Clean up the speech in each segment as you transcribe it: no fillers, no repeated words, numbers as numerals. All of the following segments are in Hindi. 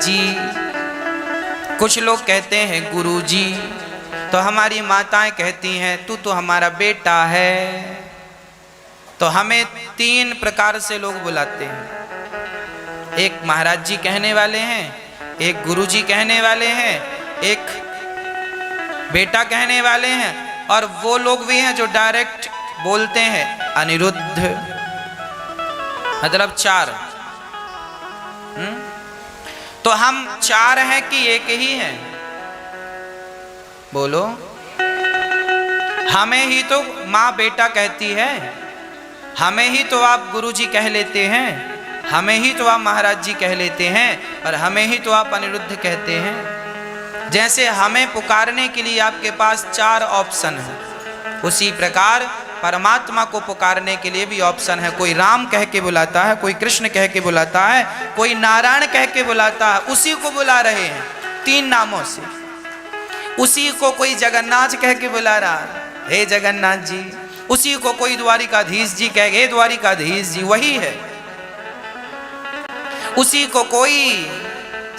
जी, कुछ लोग कहते हैं गुरु जी, तो हमारी माताएं कहती हैं तू तो हमारा बेटा है। तो हमें तीन प्रकार से लोग बुलाते हैं। एक महाराज जी कहने वाले हैं, एक गुरु जी कहने वाले हैं, एक बेटा कहने वाले हैं, और वो लोग भी हैं जो डायरेक्ट बोलते हैं अनिरुद्ध, मतलब चार। तो हम चार हैं कि एक ही हैं? बोलो। हमें ही तो माँ बेटा कहती है, हमें ही तो आप गुरुजी कह लेते हैं, हमें ही तो आप महाराज जी कह लेते हैं, और हमें ही तो आप अनिरुद्ध कहते हैं। जैसे हमें पुकारने के लिए आपके पास चार ऑप्शन है, उसी प्रकार परमात्मा को पुकारने के लिए भी ऑप्शन है। कोई राम कह के बुलाता है, कोई कृष्ण कह के बुलाता है, कोई नारायण कह के बुलाता है, उसी को बुला रहे हैं तीन नामों से। उसी को कोई जगन्नाथ कह के बुला रहा है, हे जगन्नाथ जी। उसी को कोई द्वारिकाधीश जी कह, हे द्वारिकाधीश जी, वही है। उसी को कोई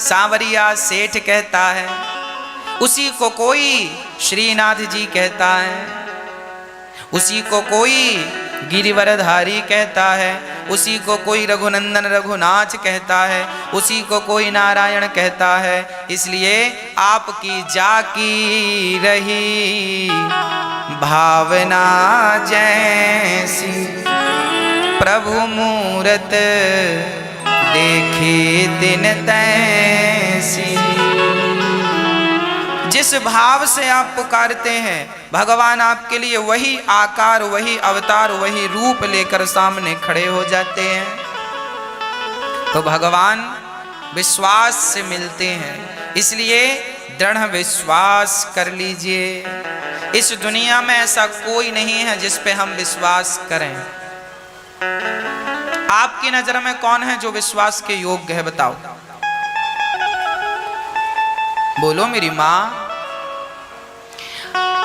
सांवरिया सेठ कहता है, उसी को कोई श्रीनाथ जी कहता है, उसी को कोई गिरिवरधारी कहता है, उसी को कोई रघुनंदन रघुनाथ कहता है, उसी को कोई नारायण कहता है। इसलिए आपकी जाकी रही भावना जैसी, प्रभु मूरत देखे दिन तैसी। जिस भाव से आप पुकारते हैं, भगवान आपके लिए वही आकार, वही अवतार, वही रूप लेकर सामने खड़े हो जाते हैं। तो भगवान विश्वास से मिलते हैं, इसलिए दृढ़ विश्वास कर लीजिए। इस दुनिया में ऐसा कोई नहीं है जिस पे हम विश्वास करें। आपकी नजर में कौन है जो विश्वास के योग्य है? बताओ, बोलो मेरी माँ।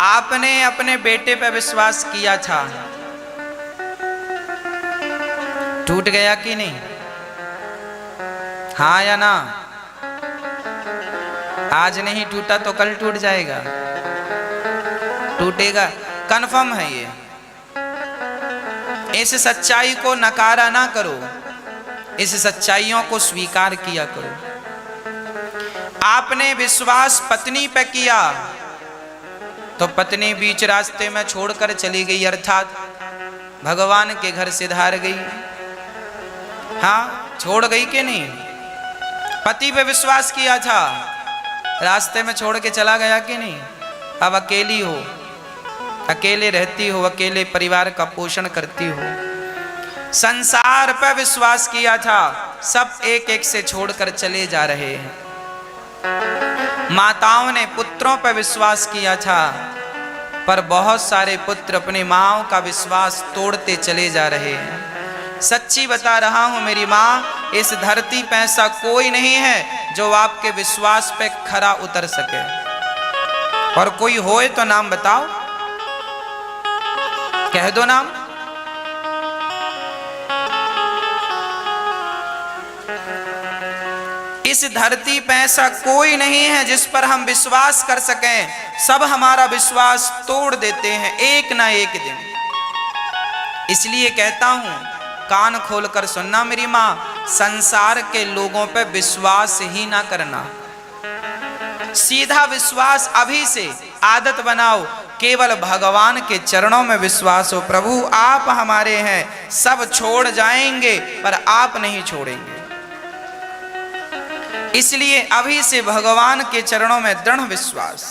आपने अपने बेटे पर विश्वास किया था, टूट गया कि नहीं? हाँ या ना? आज नहीं टूटा तो कल टूट जाएगा, टूटेगा, कन्फर्म है ये। इस सच्चाई को नकारा ना करो, इस सच्चाइयों को स्वीकार किया करो। आपने विश्वास पत्नी पे किया तो पत्नी बीच रास्ते में छोड़कर चली गई, अर्थात भगवान के घर से धार गई। हाँ, छोड़ गई कि नहीं? पति पे विश्वास किया था, रास्ते में छोड़ के चला गया कि नहीं? अब अकेली हो, अकेले रहती हो, अकेले परिवार का पोषण करती हो। संसार पर विश्वास किया था, सब एक एक से छोड़कर चले जा रहे हैं। माताओं ने पुत्रों पर विश्वास किया था, पर बहुत सारे पुत्र अपनी माँओं का विश्वास तोड़ते चले जा रहे हैं। सच्ची बता रहा हूं मेरी माँ, इस धरती पे ऐसा कोई नहीं है जो आपके विश्वास पे खरा उतर सके। और कोई होए तो नाम बताओ, कह दो नाम। इस धरती पे ऐसा कोई नहीं है जिस पर हम विश्वास कर सकें। सब हमारा विश्वास तोड़ देते हैं एक ना एक दिन। इसलिए कहता हूं, कान खोलकर सुनना मेरी मां, संसार के लोगों पे विश्वास ही ना करना। सीधा विश्वास अभी से आदत बनाओ, केवल भगवान के चरणों में विश्वास हो। प्रभु आप हमारे हैं, सब छोड़ जाएंगे पर आप नहीं छोड़ेंगे। इसलिए अभी से भगवान के चरणों में दृढ़ विश्वास।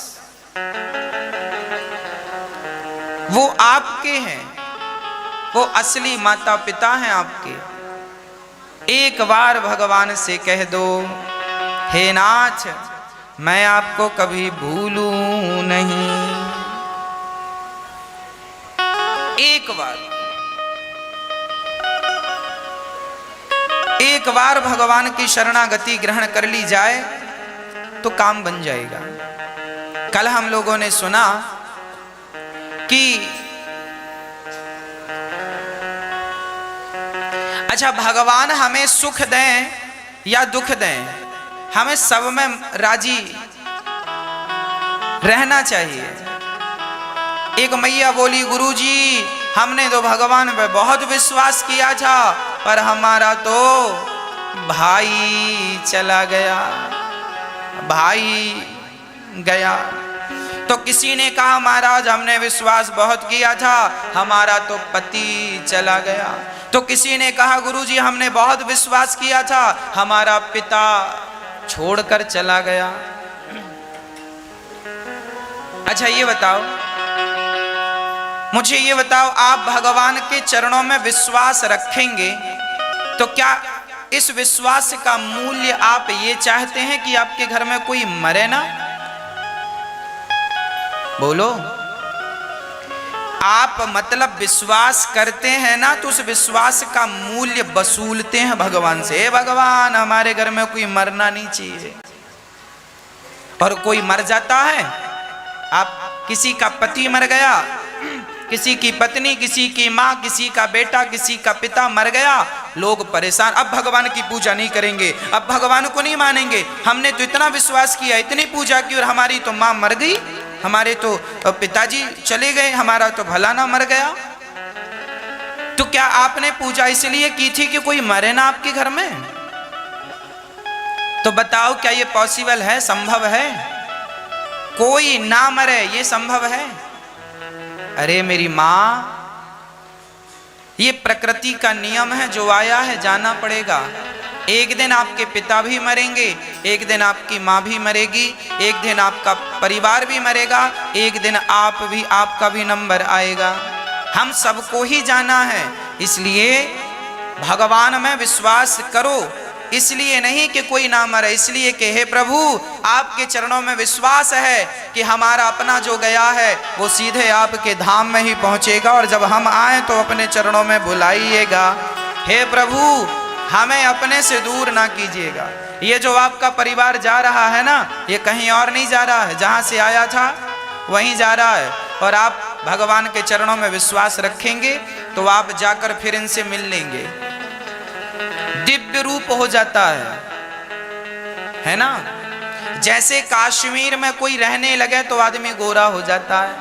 वो आपके हैं, वो असली माता पिता हैं आपके। एक बार भगवान से कह दो, हे नाथ मैं आपको कभी भूलूं नहीं। एक बार भगवान की शरणागति ग्रहण कर ली जाए तो काम बन जाएगा। कल हम लोगों ने सुना कि अच्छा भगवान हमें सुख दें या दुख दें, हमें सब में राजी रहना चाहिए। एक मैया बोली, गुरुजी हमने तो भगवान पे बहुत विश्वास किया था, पर हमारा तो भाई चला गया, भाई गया। तो किसी ने कहा, महाराज हमने विश्वास बहुत किया था, हमारा तो पति चला गया। तो किसी ने कहा, गुरुजी हमने बहुत विश्वास किया था, हमारा पिता छोड़कर चला गया। अच्छा ये बताओ, मुझे ये बताओ, आप भगवान के चरणों में विश्वास रखेंगे तो क्या इस विश्वास का मूल्य आप ये चाहते हैं कि आपके घर में कोई मरे ना? बोलो। आप मतलब विश्वास करते हैं ना, तो उस विश्वास का मूल्य वसूलते हैं भगवान से। हे भगवान हमारे घर में कोई मरना नहीं चाहिए। और कोई मर जाता है, आप किसी का पति मर गया, किसी की पत्नी, किसी की माँ, किसी का बेटा, किसी का पिता मर गया, लोग परेशान, अब भगवान की पूजा नहीं करेंगे, अब भगवान को नहीं मानेंगे, हमने तो इतना विश्वास किया, इतनी पूजा की, और हमारी तो माँ मर गई, हमारे तो पिताजी चले गए, हमारा तो भला ना मर गया। तो क्या आपने पूजा इसलिए की थी कि कोई मरे ना आपके घर में? तो बताओ क्या ये पॉसिबल है, संभव है? कोई ना मरे ये संभव है? अरे मेरी माँ, ये प्रकृति का नियम है, जो आया है जाना पड़ेगा। एक दिन आपके पिता भी मरेंगे, एक दिन आपकी माँ भी मरेगी, एक दिन आपका परिवार भी मरेगा, एक दिन आपका भी नंबर आएगा। हम सबको ही जाना है। इसलिए भगवान में विश्वास करो, इसलिए नहीं कि कोई ना मरे, इसलिए कि हे प्रभु आपके चरणों में विश्वास है कि हमारा अपना जो गया है वो सीधे आपके धाम में ही पहुंचेगा, और जब हम आए तो अपने चरणों में बुलाइएगा। हे प्रभु हमें अपने से दूर ना कीजिएगा। ये जो आपका परिवार जा रहा है ना, ये कहीं और नहीं जा रहा है, जहां से आया था वहीं जा रहा है। और आप भगवान के चरणों में विश्वास रखेंगे तो आप जाकर फिर इनसे मिल लेंगे। दिव्य रूप हो जाता है ना? जैसे कश्मीर में कोई रहने लगे तो आदमी गोरा हो जाता है,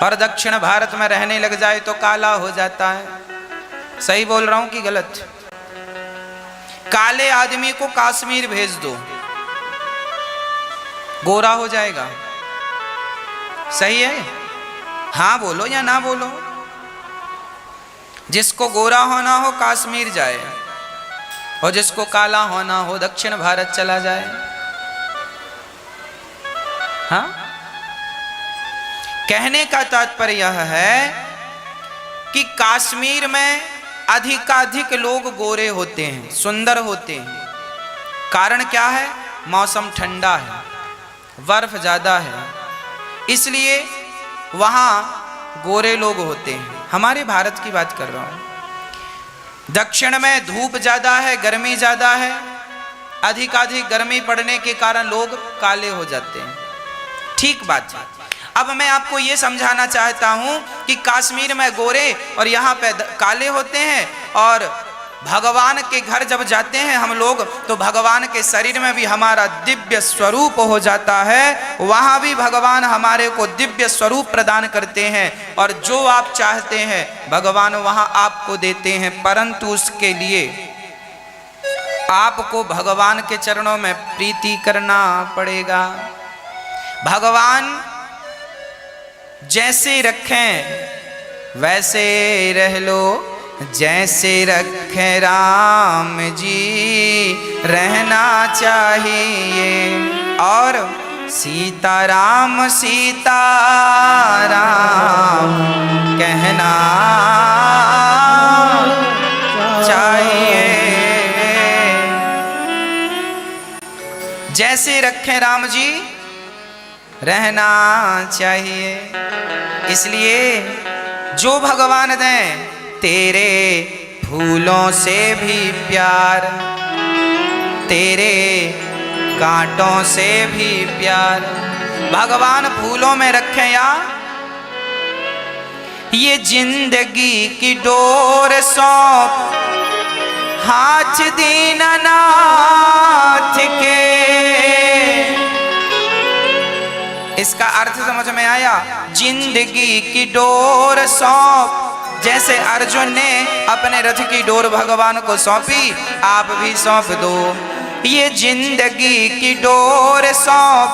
और दक्षिण भारत में रहने लग जाए तो काला हो जाता है। सही बोल रहा हूं कि गलत? काले आदमी को कश्मीर भेज दो, गोरा हो जाएगा। सही है? हाँ बोलो या ना बोलो। जिसको गोरा होना हो कश्मीर जाए, और जिसको काला होना हो दक्षिण भारत चला जाए। हाँ, कहने का तात्पर्य यह है कि कश्मीर में अधिकाधिक लोग गोरे होते हैं, सुंदर होते हैं। कारण क्या है? मौसम ठंडा है, बर्फ ज्यादा है, इसलिए वहां गोरे लोग होते हैं। हमारे भारत की बात कर रहा हूं। दक्षिण में धूप ज्यादा है, गर्मी ज्यादा है, अधिकाधिक गर्मी पड़ने के कारण लोग काले हो जाते हैं। ठीक बात है। अब मैं आपको ये समझाना चाहता हूं कि कश्मीर में गोरे और यहाँ पे काले होते हैं, और भगवान के घर जब जाते हैं हम लोग तो भगवान के शरीर में भी हमारा दिव्य स्वरूप हो जाता है। वहाँ भी भगवान हमारे को दिव्य स्वरूप प्रदान करते हैं, और जो आप चाहते हैं भगवान वहाँ आपको देते हैं। परंतु उसके लिए आपको भगवान के चरणों में प्रीति करना पड़ेगा। भगवान जैसे रखें वैसे रह लो, जैसे रखें राम जी रहना चाहिए। और सीताराम सीताराम कहना चाहिए। जैसे रखें राम जी रहना चाहिए। इसलिए जो भगवान दें तेरे फूलों से भी प्यार, तेरे कांटों से भी प्यार। भगवान फूलों में रखें या ये जिंदगी की डोर सौंप हाथ दीननाथ के। इसका अर्थ समझ में आया? जिंदगी की डोर सौंप, जैसे अर्जुन ने अपने रथ की डोर भगवान को सौंपी, आप भी सौंप दो ये जिंदगी की डोर सौंप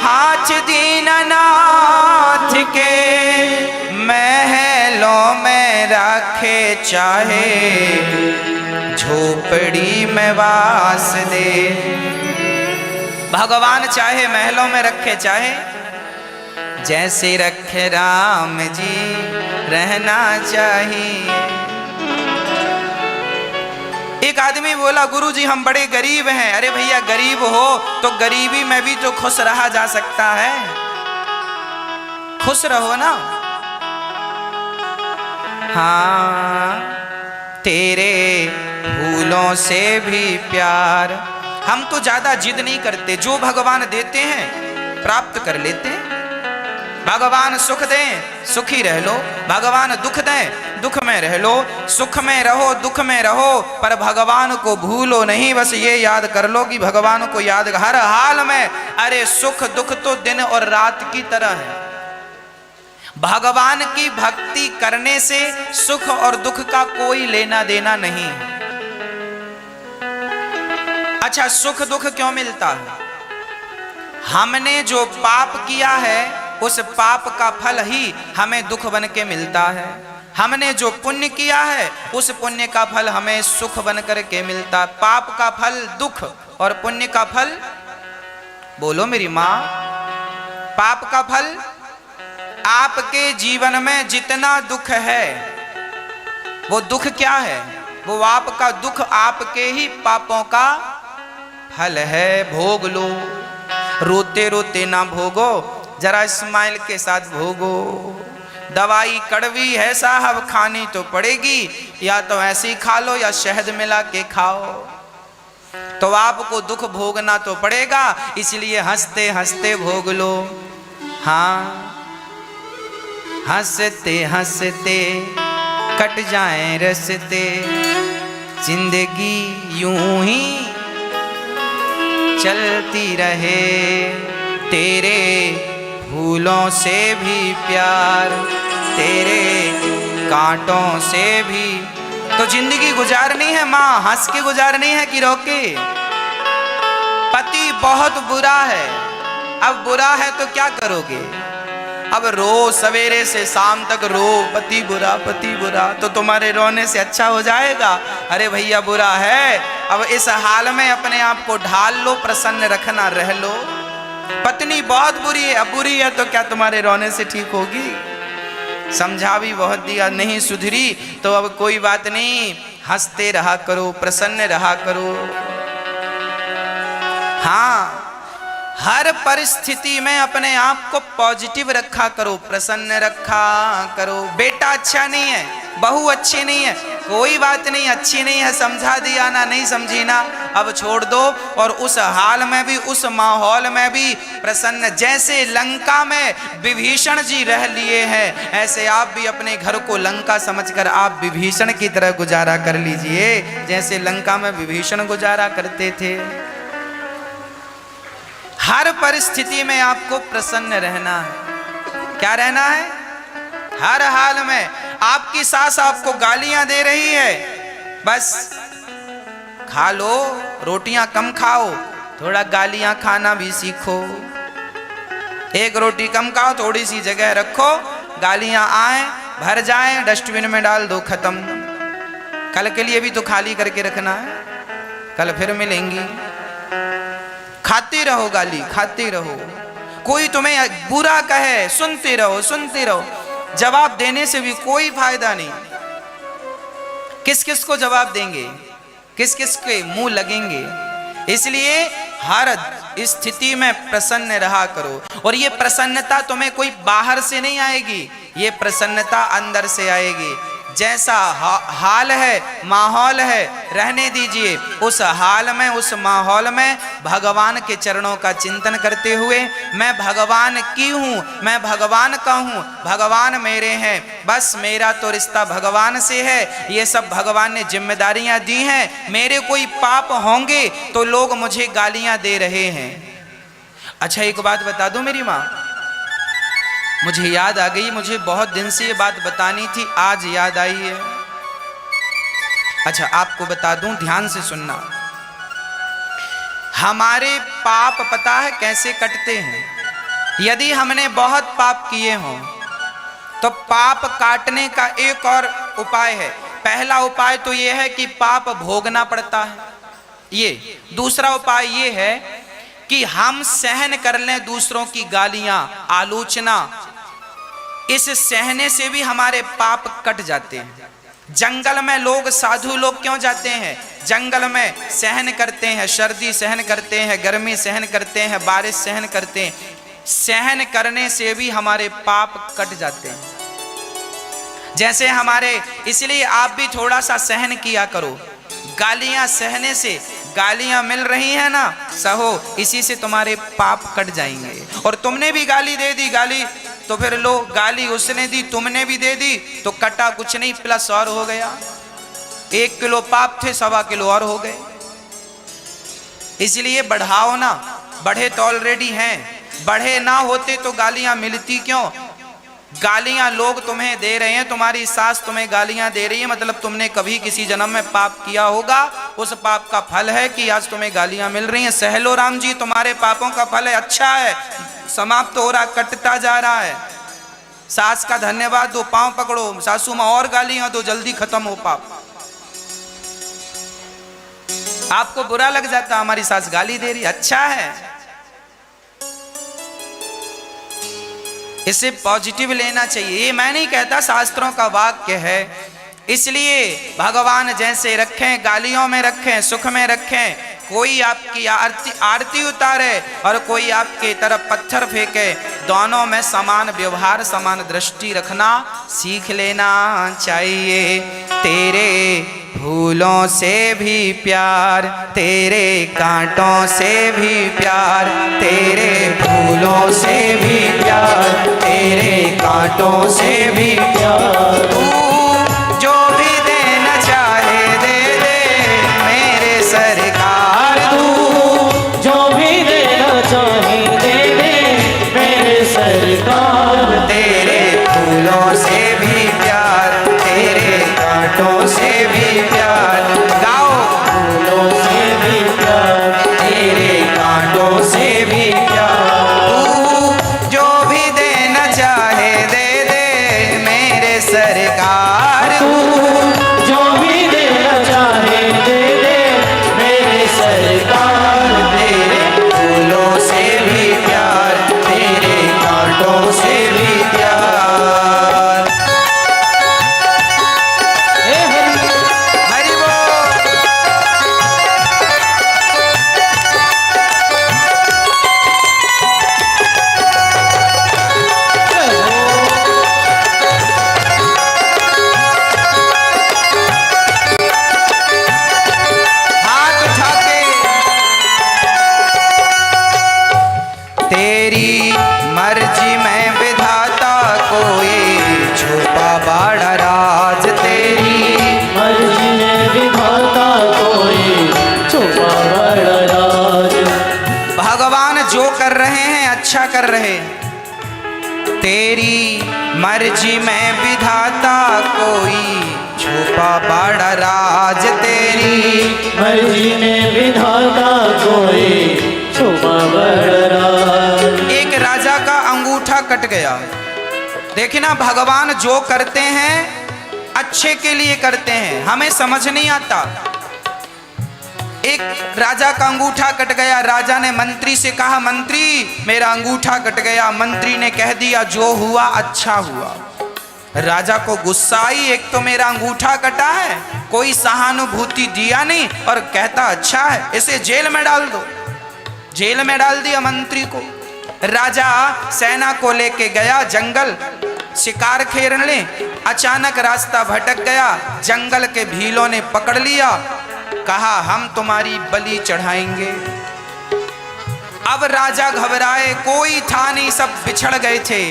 हाथ दीननाथ के। महलों में रखे चाहे झोपड़ी में वास दे। भगवान चाहे महलों में रखे, चाहे जैसे रखे राम जी रहना चाहिए। एक आदमी बोला, गुरुजी हम बड़े गरीब हैं। अरे भैया गरीब हो तो गरीबी में भी तो खुश रहा जा सकता है, खुश रहो ना। हाँ, तेरे फूलों से भी प्यार। हम तो ज्यादा जिद नहीं करते, जो भगवान देते हैं प्राप्त कर लेते हैं। भगवान सुख दें सुखी रह लो, भगवान दुख दें दुख में रह लो। सुख में रहो दुख में रहो, पर भगवान को भूलो नहीं। बस ये याद कर लो कि भगवान को याद हर हाल में। अरे सुख दुख तो दिन और रात की तरह है। भगवान की भक्ति करने से सुख और दुख का कोई लेना देना नहीं है। अच्छा, सुख दुख क्यों मिलता है? हमने जो पाप किया है उस पाप का फल ही हमें दुख बन के मिलता है। हमने जो पुण्य किया है उस पुण्य का फल हमें सुख बन कर के मिलता। पाप का फल दुख और पुण्य का फल, बोलो मेरी माँ, पाप का फल आपके जीवन में जितना दुख है वो दुख क्या है? वो आपका दुख आपके ही पापों का फल है। भोग लो, रोते रोते ना भोगो, जरा स्माइल के साथ भोगो। दवाई कड़वी है साहब, खानी तो पड़ेगी, या तो ऐसे ही खा लो या शहद मिला के खाओ। तो आपको दुख भोगना तो पड़ेगा, इसलिए हंसते हंसते भोग लो। हाँ, हंसते हंसते कट जाए रस्ते, जिंदगी यूं ही चलती रहे। तेरे फूलों से भी प्यार, तेरे कांटों से भी। तो जिंदगी गुजारनी है माँ, हंस के गुजारनी है कि रो के? पति बहुत बुरा है, अब बुरा है तो क्या करोगे? अब रो, सवेरे से शाम तक रो, पति बुरा पति बुरा, तो तुम्हारे रोने से अच्छा हो जाएगा? अरे भैया बुरा है, अब इस हाल में अपने आप को ढाल लो, प्रसन्न रखना रह लो। पत्नी बहुत बुरी है, अब बुरी है तो क्या तुम्हारे रोने से ठीक होगी? समझा भी बहुत दिया, नहीं सुधरी तो अब कोई बात नहीं, हंसते रहा करो, प्रसन्न रहा करो। हाँ, हर परिस्थिति में अपने आप को पॉजिटिव रखा करो, प्रसन्न रखा करो। बेटा अच्छा नहीं है, बहू अच्छी नहीं है, कोई बात नहीं, अच्छी नहीं है, समझा दिया ना, नहीं समझी ना, अब छोड़ दो। और उस हाल में भी, उस माहौल में भी प्रसन्न। जैसे लंका में विभीषण जी रह लिए हैं, ऐसे आप भी अपने घर को लंका समझकर आप विभीषण की तरह गुजारा कर लीजिए, जैसे लंका में विभीषण गुजारा करते थे। हर परिस्थिति में आपको प्रसन्न रहना है। क्या रहना है? हर हाल में। आपकी सास आपको गालियां दे रही है, बस खा लो, रोटियां कम खाओ, थोड़ा गालियां खाना भी सीखो। एक रोटी कम खाओ, थोड़ी सी जगह रखो, गालियां आए भर जाए, डस्टबिन में डाल दो, खत्म। कल के लिए भी तो खाली करके रखना है, कल फिर मिलेंगी। खाते रहो गाली, खाते रहो। कोई तुम्हें बुरा कहे, सुनते रहो, सुनते रहो। जवाब देने से भी कोई फायदा नहीं। किस किस को जवाब देंगे, किस किस के मुंह लगेंगे? इसलिए हर स्थिति में प्रसन्न रहा करो। और ये प्रसन्नता तुम्हें कोई बाहर से नहीं आएगी, ये प्रसन्नता अंदर से आएगी। जैसा हाल है, माहौल है, रहने दीजिए। उस हाल में, उस माहौल में भगवान के चरणों का चिंतन करते हुए, मैं भगवान की हूँ, मैं भगवान का हूँ, भगवान मेरे हैं, बस मेरा तो रिश्ता भगवान से है, ये सब भगवान ने जिम्मेदारियां दी हैं, मेरे कोई पाप होंगे तो लोग मुझे गालियां दे रहे हैं। अच्छा एक बात बता दूं मेरी माँ, मुझे याद आ गई, मुझे बहुत दिन से ये बात बतानी थी, आज याद आई है। अच्छा आपको बता दूं, ध्यान से सुनना। हमारे पाप पता है कैसे कटते हैं? यदि हमने बहुत पाप किए हों तो पाप काटने का एक और उपाय है। पहला उपाय तो ये है कि पाप भोगना पड़ता है, ये। दूसरा उपाय ये है कि हम सहन कर लें दूसरों की गालियां, आलोचना। इस सहने से भी हमारे पाप कट जाते हैं। जंगल में लोग, साधु लोग क्यों जाते हैं? जंगल में सहन करते हैं, सर्दी सहन करते हैं, गर्मी सहन करते हैं, बारिश सहन करते हैं। सहन करने से भी हमारे पाप कट जाते हैं। जैसे हमारे, इसलिए आप भी थोड़ा सा सहन किया करो। गालियां सहने से, गालियां मिल रही हैं ना, सहो, इसी से तुम्हारे पाप कट जाएंगे। और तुमने भी गाली दे दी, गाली तो फिर लो, गाली उसने दी, तुमने भी दे दी, तो कटा कुछ नहीं, प्लस और हो गया। 1 किलो पाप थे, 1.25 किलो और हो गए। इसलिए बढ़ाओ ना, बढ़े तो ऑलरेडी हैं, बढ़े ना होते तो गालियां मिलती क्यों? गालियां लोग तुम्हें दे रहे हैं, तुम्हारी सास तुम्हें गालियां दे रही है, मतलब तुमने कभी किसी जन्म में पाप किया होगा, उस पाप का फल है कि आज तुम्हें गालियां मिल रही हैं। सहलो राम जी, तुम्हारे पापों का फल है, अच्छा है, समाप्त हो रहा, कटता जा रहा है। सास का धन्यवाद दो, पांव पकड़ो, सासू मां और गालियां दो, जल्दी खत्म हो पाप। आपको बुरा लग जाता हमारी सास गाली दे रही, अच्छा है, इसे पॉजिटिव लेना चाहिए। ये मैं नहीं कहता, शास्त्रों का वाक्य है। इसलिए भगवान जैसे रखें, गालियों में रखें, सुख में रखें। कोई आपकी आरती उतारे और कोई आपके तरफ पत्थर फेंके, दोनों में समान व्यवहार, समान दृष्टि रखना सीख लेना चाहिए। तेरे फूलों से भी प्यार, तेरे कांटों से भी प्यार, तेरे फूलों से भी प्यार, तेरे कांटों से भी प्यार। तू जो भी देना चाहे दे दे मेरे सरकार, तू जो भी देना चाहे दे दे मेरे सरकार। तेरे फूलों से भी प्यार, तेरे कांटों से भी प्यार। गाओ, फूलों से भी प्यार, तेरे कांटों से भी प्यार। तू जो भी देना चाहे दे दे मेरे सरकार, तू जो भी देना चाहे दे दे मेरे सरकार। तेरे फूलों से भी प्यार, तेरे कांटों से भी प्यार। हे हरि हरि बोल। हाथ उठा के। तेरी मर्जी में विधाता कोई छुपा बड़ा राज, तेरी मर्जी में विधाता कोई छुपा बड़ा राज। भगवान जो कर रहे हैं अच्छा कर रहे हैं। तेरी मर्जी में विधाता कोई छुपा बड़ा राज, तेरी मर्जी में विधाता कोई छुपा बड़ा राज। एक राजा का अंगूठा कट गया। देखिए ना, भगवान जो करते हैं अच्छे के लिए करते हैं, हमें समझ नहीं आता। एक राजा का अंगूठा कट गया, राजा ने मंत्री से कहा, मंत्री मेरा अंगूठा कट गया। मंत्री ने कह दिया, जो हुआ अच्छा हुआ। राजा को गुस्सा आई, एक तो मेरा अंगूठा कटा है, कोई सहानुभूति दिया नहीं, और कहता अच्छा है, इसे जेल में डाल दो। जेल में डाल दिया मंत्री को। राजा सेना को लेके गया जंगल, शिकार खेलने अचानक रास्ता भटक गया, जंगल के भीलों ने पकड़ लिया, कहा हम तुम्हारी बलि चढ़ाएंगे। अब राजा घबराए, कोई था नहीं, सब बिछड़ गए थे।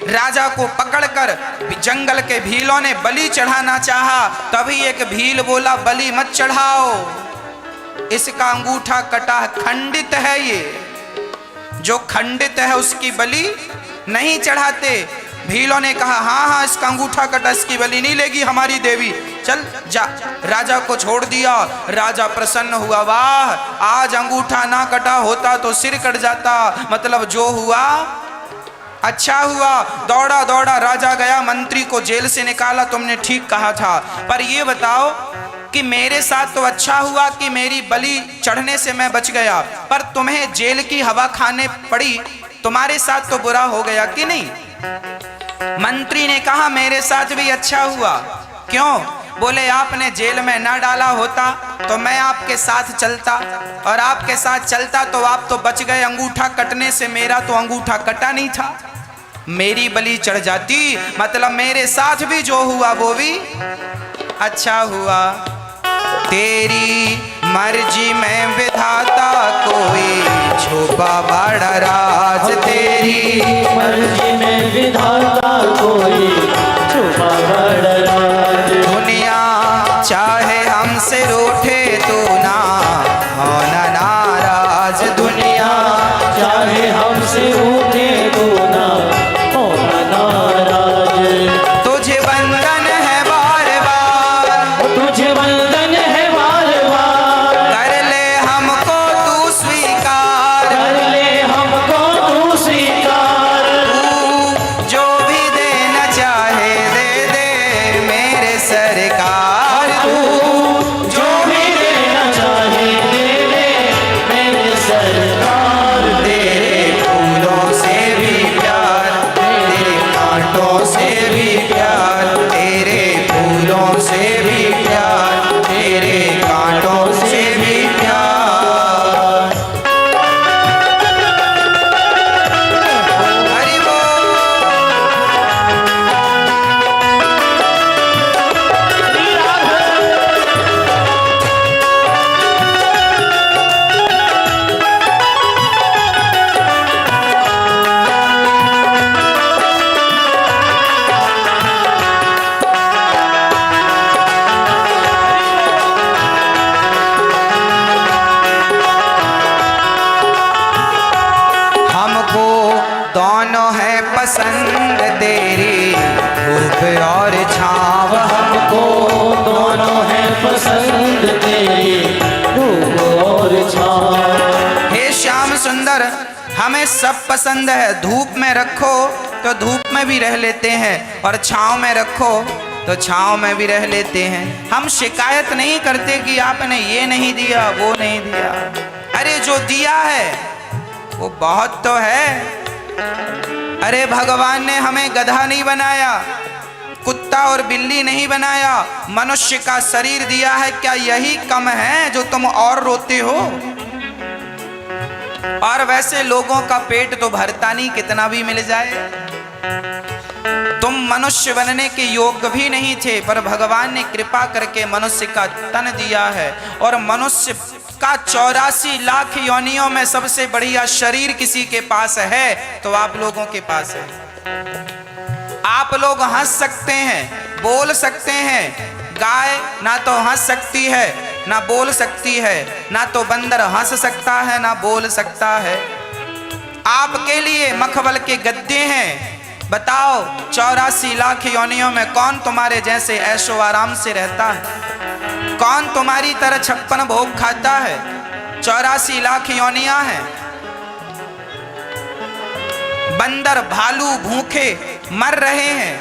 राजा को पकड़कर जंगल के भीलों ने बलि चढ़ाना चाहा, तभी एक भील बोला बलि मत चढ़ाओ, इसका अंगूठा कटा खंडित है, ये जो खंडित है उसकी बलि नहीं चढ़ाते। भीलों ने कहा हाँ हाँ इसका अंगूठा कटा, इसकी बलि नहीं लेगी हमारी देवी, चल जा। राजा को छोड़ दिया। राजा प्रसन्न हुआ, वाह आज अंगूठा ना कटा होता तो सिर कट जाता, मतलब जो हुआ अच्छा हुआ। दौड़ा दौड़ा राजा गया, मंत्री को जेल से निकाला, तुमने ठीक कहा था, पर ये बताओ कि मेरे साथ तो अच्छा हुआ कि मेरी बलि चढ़ने से मैं बच गया, पर तुम्हें जेल की हवा खाने पड़ी, तुम्हारे साथ तो बुरा हो गया कि नहीं? मंत्री ने कहा मेरे साथ भी अच्छा हुआ। क्यों? बोले आपने जेल में ना डाला होता तो मैं आपके साथ चलता, और आपके साथ चलता तो आप तो बच गए अंगूठा कटने से, मेरा तो अंगूठा कटा नहीं था, मेरी बलि चढ़ जाती, मतलब मेरे साथ भी जो हुआ वो भी अच्छा हुआ। तेरी मर्जी में विधाता कोई छुपा बड़ा राज, तेरी मर्जी में विधाता कोई छुपा बड़ा राज। दुनिया चाहे हमसे रूठे तो ना होना नाराज, दुनिया चाहे हमसे रूठे तो ना होना नाराज। तुझे बंधन है बार बार, तुझे बंधन है बार बार, कर ले हमको तू स्वीकार, कर ले हमको तू स्वीकार। तू जो भी देना चाहे दे दे मेरे सरकार, तू जो भी देना चाहे दे दे मेरे सरकार। तेरे फूलों से भी प्यार, तेरे कांटों से भी प्यार, तेरे फूलों से भी प्यार, तेरे कांटों से भी प्यार। हरि बोल। हमको दोनों है पसंद तेरी धूप और छाव, हमको दोनों है पसंद तेरी धूप और छाँव। हे श्याम सुंदर हमें सब पसंद है, धूप में रखो तो धूप में भी रह लेते हैं, और छाँव में रखो तो छाँव में भी रह लेते हैं। हम शिकायत नहीं करते कि आपने ये नहीं दिया वो नहीं दिया, अरे जो दिया है वो बहुत तो है। अरे भगवान ने हमें गधा नहीं बनाया, कुत्ता और बिल्ली नहीं बनाया, मनुष्य का शरीर दिया है, क्या यही कम है जो तुम और रोते हो? और वैसे लोगों का पेट तो भरता नहीं, कितना भी मिल जाए। तुम मनुष्य बनने के योग्य भी नहीं थे, पर भगवान ने कृपा करके मनुष्य का तन दिया है, और मनुष्य का 84 लाख योनियों में सबसे बढ़िया शरीर किसी के पास है तो आप लोगों के पास है। आप लोग हंस सकते हैं, बोल सकते हैं, गाय ना तो हंस सकती है ना बोल सकती है, ना तो बंदर हंस सकता है ना बोल सकता है। आपके लिए मखमल के गद्दे हैं। बताओ 84 लाख योनियों में कौन तुम्हारे जैसे ऐशो आराम से रहता है? कौन तुम्हारी तरह 56 भोग खाता है? 84 लाख योनियां हैं। बंदर भालू भूखे मर रहे हैं,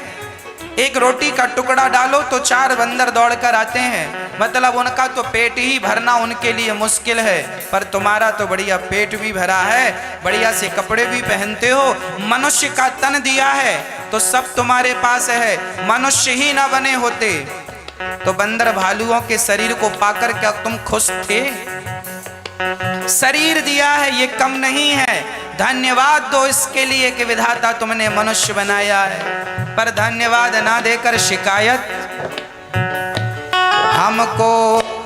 एक रोटी का टुकड़ा डालो तो 4 बंदर दौड़कर आते हैं, मतलब उनका तो पेट ही भरना उनके लिए मुश्किल है, पर तुम्हारा तो बढ़िया पेट भी भरा है, बढ़िया से कपड़े भी पहनते हो, मनुष्य का तन दिया है तो सब तुम्हारे पास है। मनुष्य ही ना बने होते तो बंदर भालुओं के शरीर को पाकर क्या तुम खुश थे? शरीर दिया है ये कम नहीं है, धन्यवाद दो इसके लिए कि विधाता तुमने मनुष्य बनाया है, पर धन्यवाद ना देकर शिकायत। हमको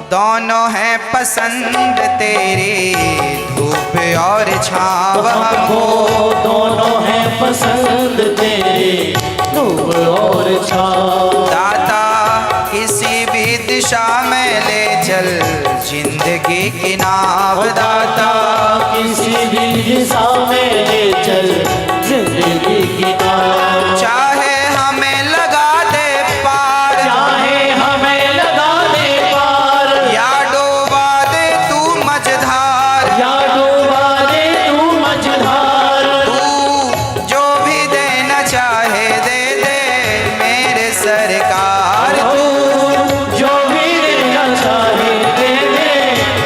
दोनों हैं पसंद तेरे, धूप और छाँव। हमको दोनों हैं पसंद तेरे, धूप और छाँव। दाता किसी भी दिशा में ले चल जिंदगी की नाव। दाता किसी भी दिशा में ले चल जिंदगी की नाव। चाहे हमें लगा दे पार, चाहे हमें लगा दे पार, या डूबा दे तू मझधार। या डूबा दे तू मझधार। तू जो भी देना चाहे दे दे मेरे सरकार। तू जो भी देना चाहे दे दे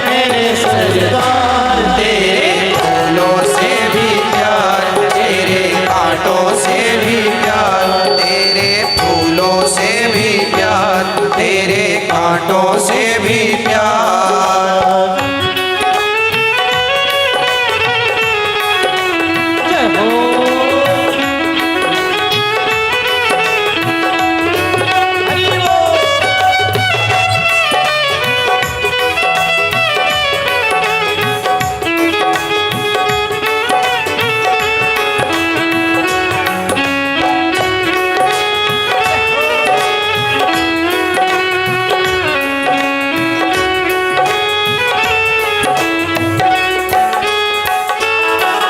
मेरे सरकार। तेरे फूलों से भी प्यार, तेरे कांटों से भी प्यार, तेरे फूलों से भी प्यार, तेरे कांटों से भी प्यार। जय हो।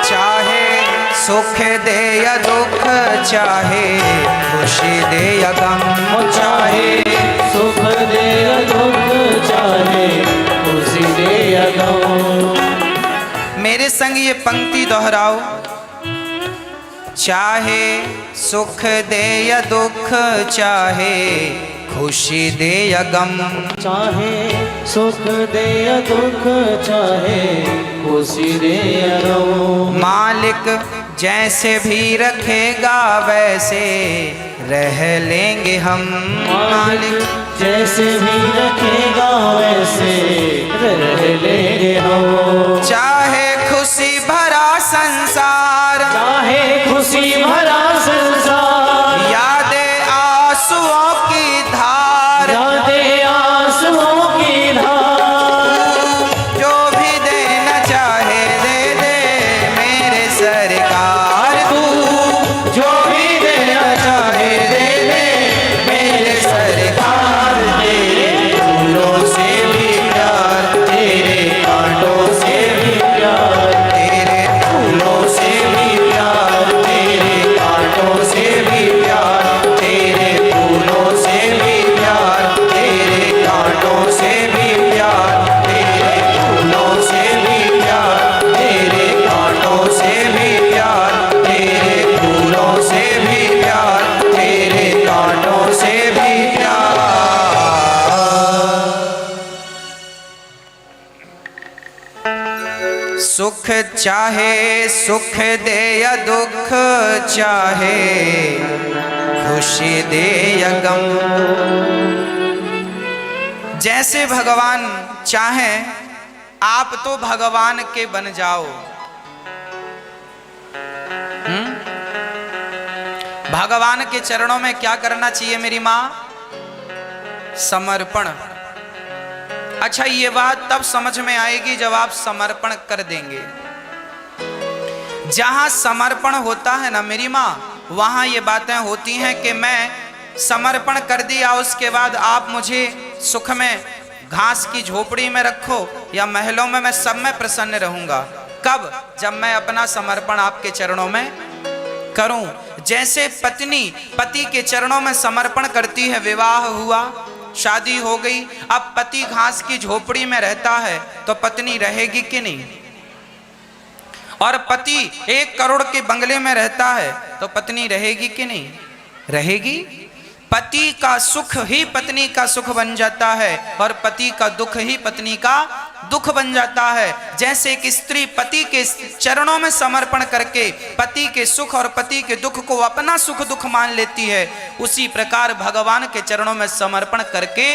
चाहे सुख दे या दुख, चाहे खुशी दे या गम, चाहे सुख दे या दुख, चाहे खुशी दे या गम। मेरे संग ये पंक्ति दोहराओ। चाहे सुख दे या दुख, चाहे खुशी दे या गम, चाहे सुख दे या दुख, चाहे खुशी दे या गम। मालिक जैसे भी रखेगा वैसे रह लेंगे हम। मालिक जैसे भी रखेगा वैसे रह लेंगे हम। चाहे खुशी भरा संसार, चाहे खुशी भरा संसार, यादे आंसुओं की धार। यादे आंसुओं की धार। जो भी देना चाहे दे दे मेरे सरकार। तू जो भी देना चाहे दे दे मेरे सरकार। तेरे फूलों से भी प्यार, तेरे कांटों से भी प्यार, तेरे फूलों से भी प्यार, तेरे कांटों से भी प्यार, तेरे फूलों से भी प्यार, तेरे कांटों से भी प्यार, तेरे फूलों से भी प्यार, तेरे कांटों से भी प्यार, तेरे फूलों से भी प्यार, तेरे कांटों से भी प्यार। सुख चाहे सुख दे या दुख, चाहे खुशी दे या गम। जैसे भगवान चाहें आप तो भगवान के बन जाओ। भगवान के चरणों में क्या करना चाहिए मेरी माँ? समर्पण। अच्छा, ये बात तब समझ में आएगी जब आप समर्पण कर देंगे। जहां समर्पण होता है ना मेरी माँ, वहां ये बातें होती हैं कि मैं समर्पण कर दिया, उसके बाद आप मुझे सुख में घास की झोपड़ी में रखो या महलों में, मैं सब में प्रसन्न रहूंगा। कब? जब मैं अपना समर्पण आपके चरणों में करूं। जैसे पत्नी पति के चरणों में समर्पण करती है, विवाह हुआ, शादी हो गई, अब पति घास की झोपड़ी में रहता है तो पत्नी रहेगी कि नहीं? और पति 1 करोड़ के बंगले में रहता है तो पत्नी रहेगी कि नहीं? रहेगी। पति का सुख ही पत्नी का सुख बन जाता है और पति का दुख ही पत्नी का दुख बन जाता है। जैसे एक स्त्री पति के चरणों में समर्पण करके पति के सुख और पति के दुख को अपना सुख दुख मान लेती है, उसी प्रकार भगवान के चरणों में समर्पण करके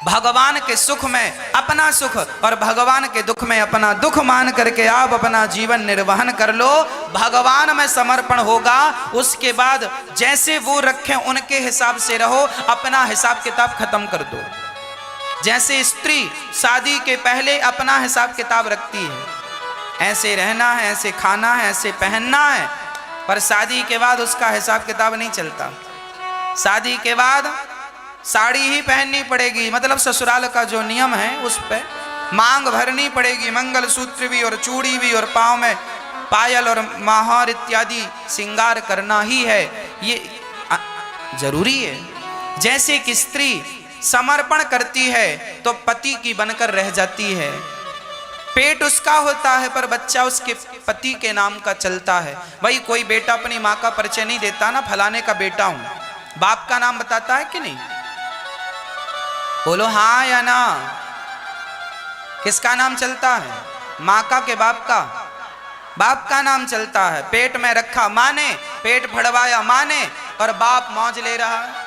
भगवान के सुख में अपना सुख और भगवान के दुख में अपना दुख मान करके आप अपना जीवन निर्वहन कर लो। भगवान में समर्पण होगा, उसके बाद जैसे वो रखें उनके हिसाब से रहो, अपना हिसाब किताब खत्म कर दो। जैसे स्त्री शादी के पहले अपना हिसाब किताब रखती है, ऐसे रहना है, ऐसे खाना है, ऐसे पहनना है, पर शादी के बाद उसका हिसाब किताब नहीं चलता। शादी के बाद साड़ी ही पहननी पड़ेगी, मतलब ससुराल का जो नियम है उस पे मांग भरनी पड़ेगी। मंगलसूत्र भी और चूड़ी भी और पाँव में पायल और महार इत्यादि श्रृंगार करना ही है, ये जरूरी है। जैसे कि स्त्री समर्पण करती है तो पति की बनकर रह जाती है, पेट उसका होता है पर बच्चा उसके पति के नाम का चलता है। भाई कोई बेटा अपनी माँ का परिचय नहीं देता ना, फलाने का बेटा हूं, बाप का नाम बताता है कि नहीं? बोलो हाँ या ना। किसका नाम चलता है? माँ का के बाप का? बाप का नाम चलता है। पेट में रखा माँ ने, पेट फड़वाया माँ ने, और बाप मौज ले रहा है।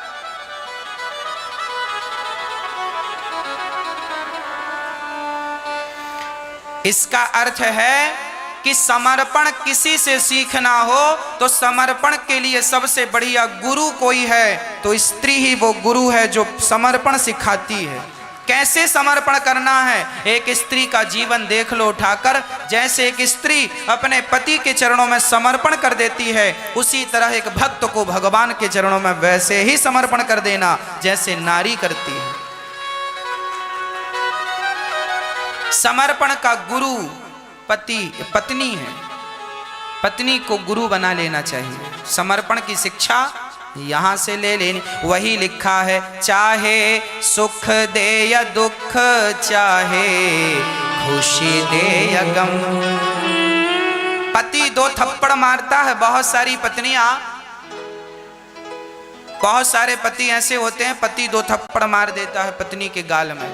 इसका अर्थ है कि समर्पण किसी से सीखना हो तो समर्पण के लिए सबसे बढ़िया गुरु कोई है तो स्त्री ही वो गुरु है जो समर्पण सिखाती है। कैसे समर्पण करना है, एक स्त्री का जीवन देख लो उठाकर। जैसे एक स्त्री अपने पति के चरणों में समर्पण कर देती है, उसी तरह एक भक्त को भगवान के चरणों में वैसे ही समर्पण कर देना जैसे नारी करती है। समर्पण का गुरु पत्नी है, पत्नी को गुरु बना लेना चाहिए। समर्पण की शिक्षा यहां से ले लेनी। वही लिखा है, चाहे सुख दे या दुख, चाहे खुशी दे या गम। पति दो थप्पड़ मारता है, बहुत सारी पत्नियां, बहुत सारे पति ऐसे होते हैं पति दो थप्पड़ मार देता है पत्नी के गाल में,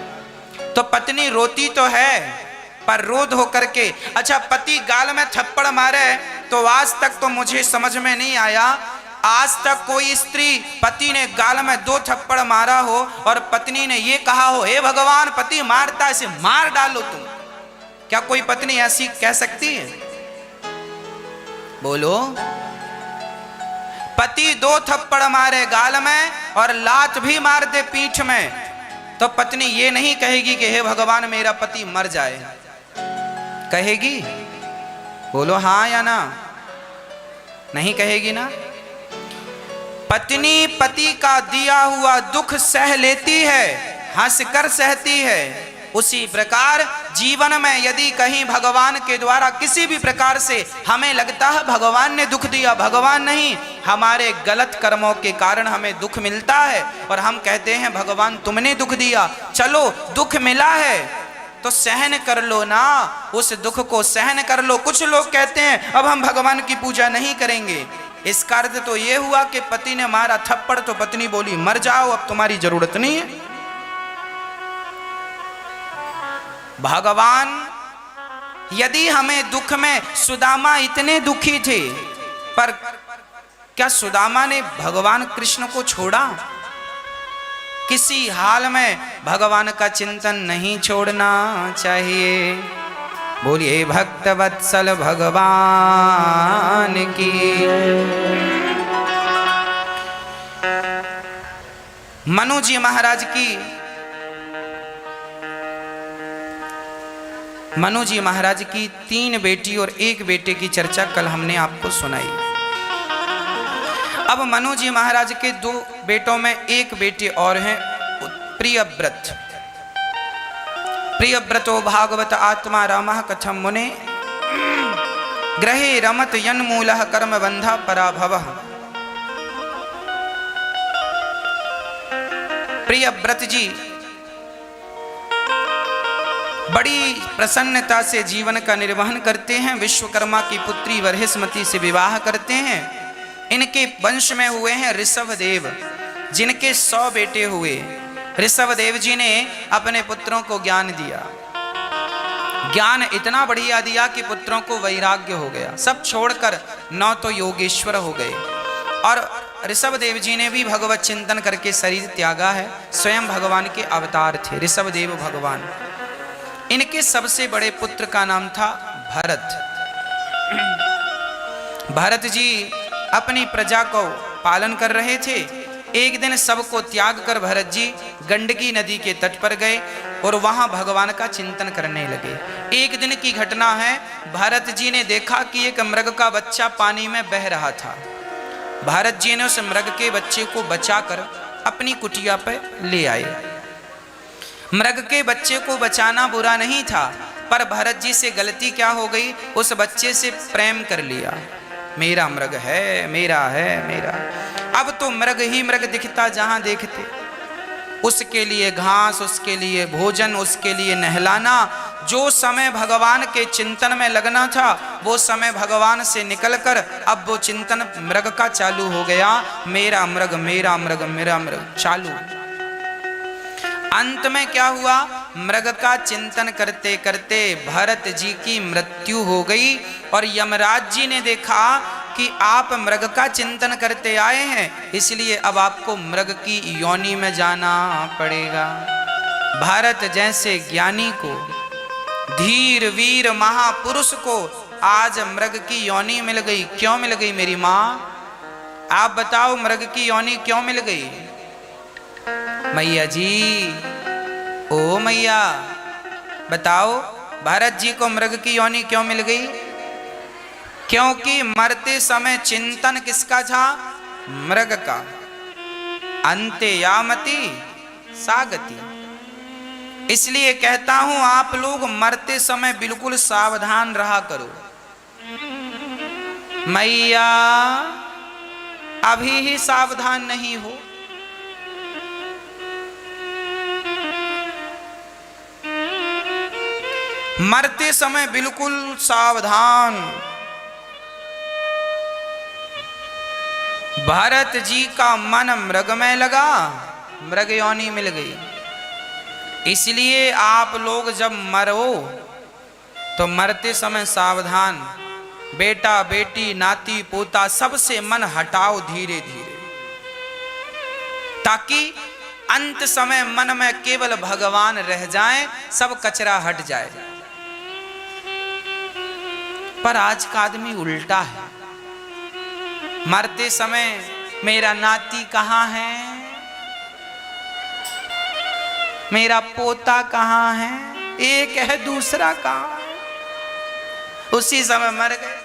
तो पत्नी रोती तो है पर रोध होकर के। अच्छा, पति गाल में थप्पड़ मारे तो आज तक तो मुझे समझ में नहीं आया, आज तक कोई स्त्री पति ने गाल में दो थप्पड़ मारा हो और पत्नी ने ये कहा हो, हे भगवान पति मारता, इसे मार डालो तुम। क्या कोई पत्नी ऐसी कह सकती है? बोलो। पति दो थप्पड़ मारे गाल में और लात भी मार दे पीठ में, तो पत्नी ये नहीं कहेगी कि हे भगवान मेरा पति मर जाए, कहेगी? बोलो हाँ या ना। नहीं कहेगी ना। पत्नी पति का दिया हुआ दुख सह लेती है, हंसकर सहती है। उसी प्रकार जीवन में यदि कहीं भगवान के द्वारा किसी भी प्रकार से हमें लगता है भगवान ने दुख दिया, भगवान नहीं, हमारे गलत कर्मों के कारण हमें दुख मिलता है और हम कहते हैं भगवान तुमने दुख दिया। चलो दुख मिला है तो सहन कर लो ना, उस दुख को सहन कर लो। कुछ लोग कहते हैं अब हम भगवान की पूजा नहीं करेंगे। इसका अर्थ तो ये हुआ कि पति ने मारा थप्पड़ तो पत्नी बोली मर जाओ, अब तुम्हारी जरूरत नहीं है। भगवान यदि हमें दुख में, सुदामा इतने दुखी थे पर क्या सुदामा ने भगवान कृष्ण को छोड़ा? किसी हाल में भगवान का चिंतन नहीं छोड़ना चाहिए। बोलिए भक्त वत्सल भगवान की। मनु जी महाराज की 3 बेटी और 1 बेटे की चर्चा कल हमने आपको सुनाई। अब मनु जी महाराज के 2 बेटों में 1 बेटी और हैं, प्रियव्रत। प्रियव्रतो भागवत आत्मा रामः कथम मुने, ग्रहे रमत यन्मूलः कर्म बंधा पराभवः। प्रियव्रत जी बड़ी प्रसन्नता से जीवन का निर्वहन करते हैं। विश्वकर्मा की पुत्री वर्हिष्मती से विवाह करते हैं। इनके वंश में हुए हैं ऋषभदेव, जिनके 100 बेटे हुए। ऋषभदेव जी ने अपने पुत्रों को ज्ञान दिया। ज्ञान इतना बढ़िया दिया कि पुत्रों को वैराग्य हो गया, सब छोड़कर 9 तो योगेश्वर हो गए। और ऋषभ देव जी ने भी भगवत चिंतन करके शरीर त्यागा है। स्वयं भगवान के अवतार थे ऋषभ देव भगवान। इनके सबसे बड़े पुत्र का नाम था भरत। भरत जी अपनी प्रजा को पालन कर रहे थे। एक दिन सबको त्याग कर भरत जी गंडकी नदी के तट पर गए और वहां भगवान का चिंतन करने लगे। एक दिन की घटना है, भरत जी ने देखा कि एक मृग का बच्चा पानी में बह रहा था। भरत जी ने उस मृग के बच्चे को बचाकर अपनी कुटिया पर ले आए। मृग के बच्चे को बचाना बुरा नहीं था, पर भरत जी से गलती क्या हो गई, उस बच्चे से प्रेम कर लिया। मेरा मृग है, मेरा है, मेरा। अब तो मृग ही मृग दिखता जहां देखते। उसके लिए घास, उसके लिए भोजन, उसके लिए नहलाना। जो समय भगवान के चिंतन में लगना था वो समय भगवान से निकलकर अब वो चिंतन मृग का चालू हो गया। मेरा मृग, मेरा मृग, मेरा मृग चालू। अंत में क्या हुआ, मृग का चिंतन करते करते भरत जी की मृत्यु हो गई। और यमराज जी ने देखा कि आप मृग का चिंतन करते आए हैं, इसलिए अब आपको मृग की योनि में जाना पड़ेगा। भरत जैसे ज्ञानी को, धीर वीर महापुरुष को आज मृग की योनि मिल गई। क्यों मिल गई मेरी माँ? आप बताओ, मृग की योनि क्यों मिल गई? मैया जी, ओ मैया बताओ, भरत जी को मृग की योनि क्यों मिल गई? क्योंकि मरते समय चिंतन किसका था? मृग का। अंते यामति सागति। इसलिए कहता हूं आप लोग मरते समय बिल्कुल सावधान रहा करो। मैया अभी ही सावधान नहीं हो, मरते समय बिल्कुल सावधान। भरत जी का मन मृग में लगा, मृग योनि मिल गई। इसलिए आप लोग जब मरो तो मरते समय सावधान। बेटा बेटी नाती पोता सबसे मन हटाओ धीरे धीरे, ताकि अंत समय मन में केवल भगवान रह जाएं, सब कचरा हट जाए। पर आज का आदमी उल्टा है। मरते समय मेरा नाती कहाँ है, मेरा पोता कहाँ है, एक है दूसरा कहाँ है, उसी समय मर गए।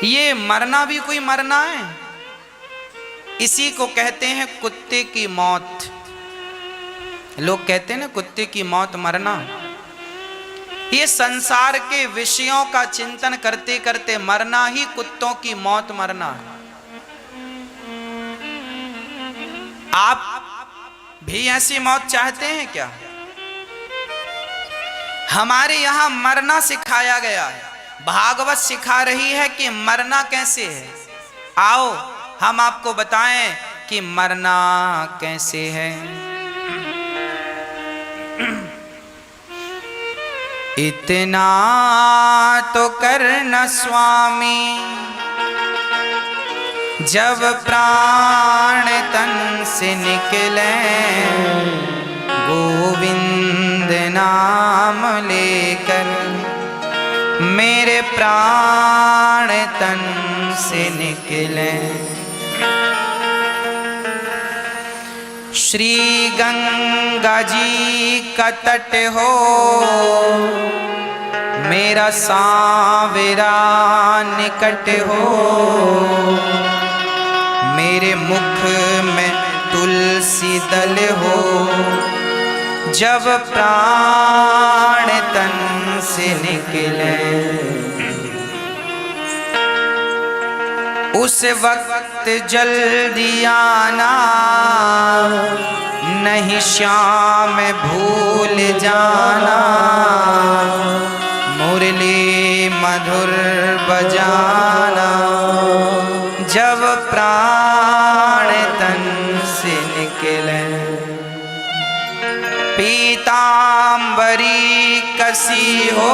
ये मरना भी कोई मरना है? इसी को कहते हैं कुत्ते की मौत। लोग कहते हैं ना कुत्ते की मौत मरना। ये संसार के विषयों का चिंतन करते करते मरना ही कुत्तों की मौत मरना है। आप भी ऐसी मौत चाहते हैं क्या? हमारे यहां मरना सिखाया गया है। भागवत सिखा रही है कि मरना कैसे है। आओ हम आपको बताएं कि मरना कैसे है। इतना तो करना स्वामी, जब प्राण तन से निकले, गोविंद नाम लेकर मेरे प्राण तन से निकले। श्री गंगा जी का तट हो, मेरा सांवरा निकट हो, मेरे मुख में तुलसी दल हो, जब प्राण तन से निकले, उस वक्त जल्दी आना, नहीं श्याम भूल जाना, मुरली मधुर बजाना, जब प्राण तन से निकले। पीता पीताम्बरी कसी हो,